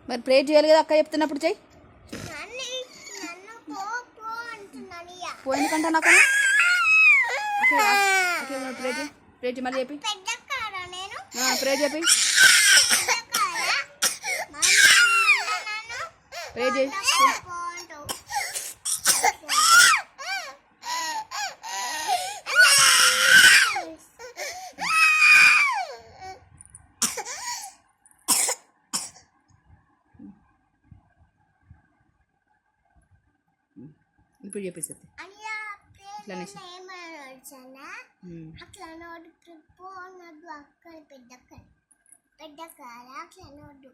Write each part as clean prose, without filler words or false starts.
మరి ప్రేర్ చేయాలి కదా అక్క చెప్తున్నప్పుడు చెయ్యి. పో ఎందుకంటా నాకు ప్రేర్ చేయి, ప్రేర్ చేయి, మళ్ళీ చెప్పి ప్రేర్ చెప్పి, ప్రేర్ చేయి. ఇప్పుడు చెప్పేసి అట్లా నోడు అక్కడ పెద్ద కాడ అట్లా నోడు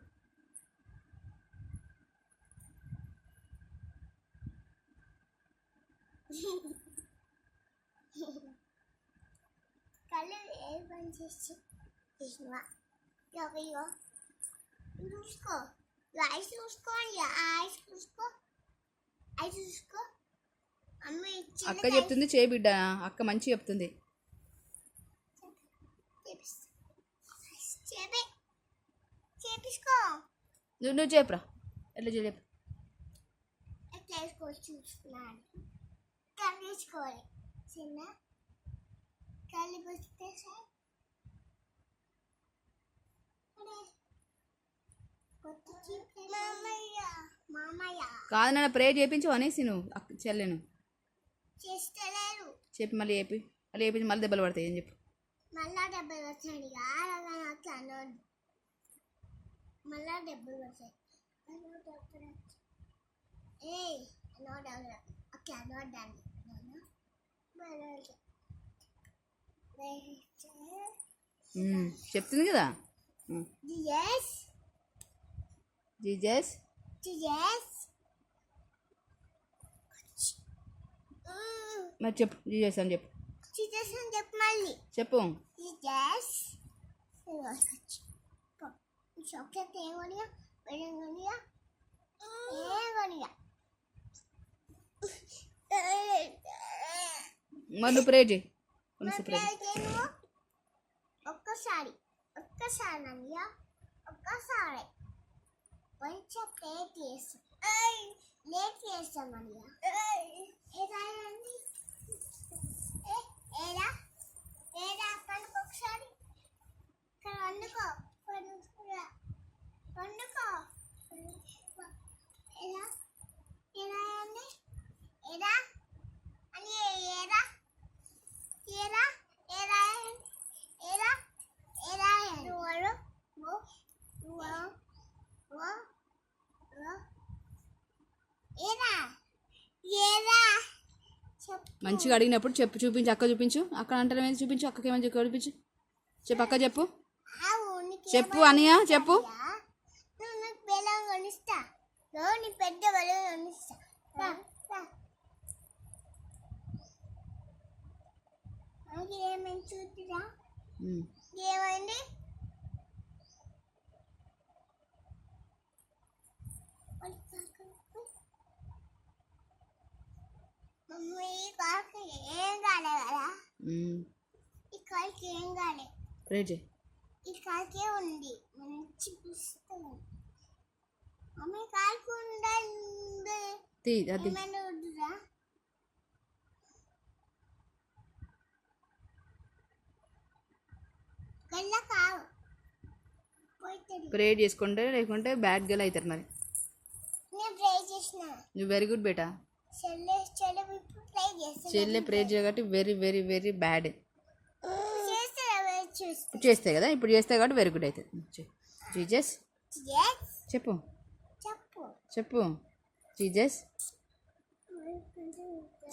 కళ్ళు ఏ పని చేసినవా చూసుకో ఐస్ చూసుకోండి ఐస్ చూసుకో ఐస్ చూసుకో. అక్క చెప్తుంది చేయి బిడ్డ, అక్క మంచి చెప్తుంది. నువ్వు చెప్పరా ఎట్లా చెప్పు. ఎట్లా వేసుకోవాలి చూసుకున్నాను. కళ్ళు వేసుకోవాలి చిన్న కళ్ళు పోస్తే సార్ కాదు నాన్న ప్రేయర్ చేయించు అనేసి నువ్వు చెల్లెను చేస్తలేరు చెప్పి మళ్ళీ చెప్పి మళ్ళీ చేయించి మళ్ళీ దెబ్బలు పడతాయి అని చెప్పు. మళ్ళా డబ్బులు వస్తాయి అట్లా మళ్ళా డబ్బులు వస్తాయి. చెప్తుంది కదా జీజస్ మరి చెప్పు జీజస్ అని చెప్పు. మళ్ళీ చెప్పు చాక్లెట్ ఏం కొనియా ఏం కొనియా ఏం కొనియా. మరి నువ్వు ప్రే చేయి ఒక్కసారి అన్నయ్య ఒక్కసారి కొంచెం లేట్ చేస్తామన్నయ్య. ఏదా ఏదా పనుకో ఒకసారి ఇక్కడ వండుకో వండుకో ఏదా ఏదా అండి ఏదా అని ఏదా ఏదా ఏదా ఏదా ఏదా వాడు ఏదా ఏదా మంచిగా అడిగినప్పుడు చెప్పు, చూపించు, అక్క చూపించు, అక్క అంటే ఏమైనా చూపించు, అక్కకి ఏమైనా చూపించు, చెప్పు అక్క చెప్పు చెప్పు అనియా చెప్పు. బెల్లం కొనిస్తా పెద్ద బెల్లం కొనిస్తా. ఏమైనా చూద్దా ఏమైంది మమ్మీ కాకి ఏం కాలే కదా ఈ కాకి ఏం కాలే ఈ కాకే ఉంది మంచి పుస్తకం. మమ్మీ కాకి ఉండండి ఏమైనా వద్దురా గల్ల కావు ప్రే చేసుకుంటే లేకుంటే బ్యాడ్ గర్ల్ అవుతారు. మరి నేను ప్రే చేసిన నువ్వు వెరీ గుడ్ బేటా. చెల్లె ప్రే చేయబట్టి వెరీ వెరీ వెరీ బ్యాడ్ చేస్తాయి కదా, ఇప్పుడు చేస్తాయి కాబట్టి వెరీ గుడ్ అవుతుంది. జీజస్ చెప్పు చెప్పు జీజస్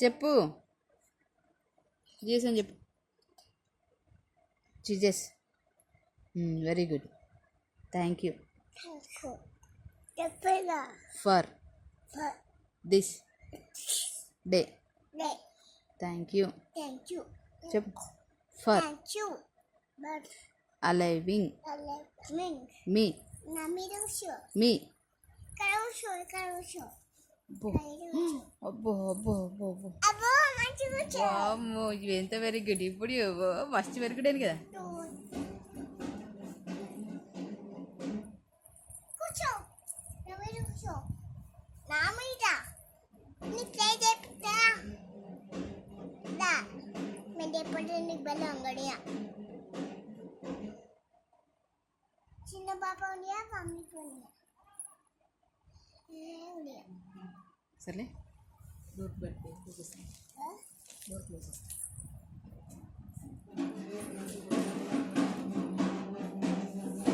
చెప్పు జీజస్ అని చెప్పు. Jesus very good, thank you for this day, thank you చెప్పు ఫర్ అలైవింగ్ మీ మీ. అబ్బో అబ్బో అబ్బో అబ్బో అమ్మో ఇది ఎంత వెరీ గుడ్. ఇప్పుడు ఫస్ట్ వెరీ గుడ్ అని కదా. నా మీద నీకు ప్లే చెప్తా దా మేము ఎప్పుడు నీకు బెల్ల అంగడియా చిన్న పాప ఉండియా మమ్మీకి ఉండియా ఉండియా సర్లే డోర్ పెట్టి చూపిస్తాను డోర్ క్లోజ్ చేస్తాను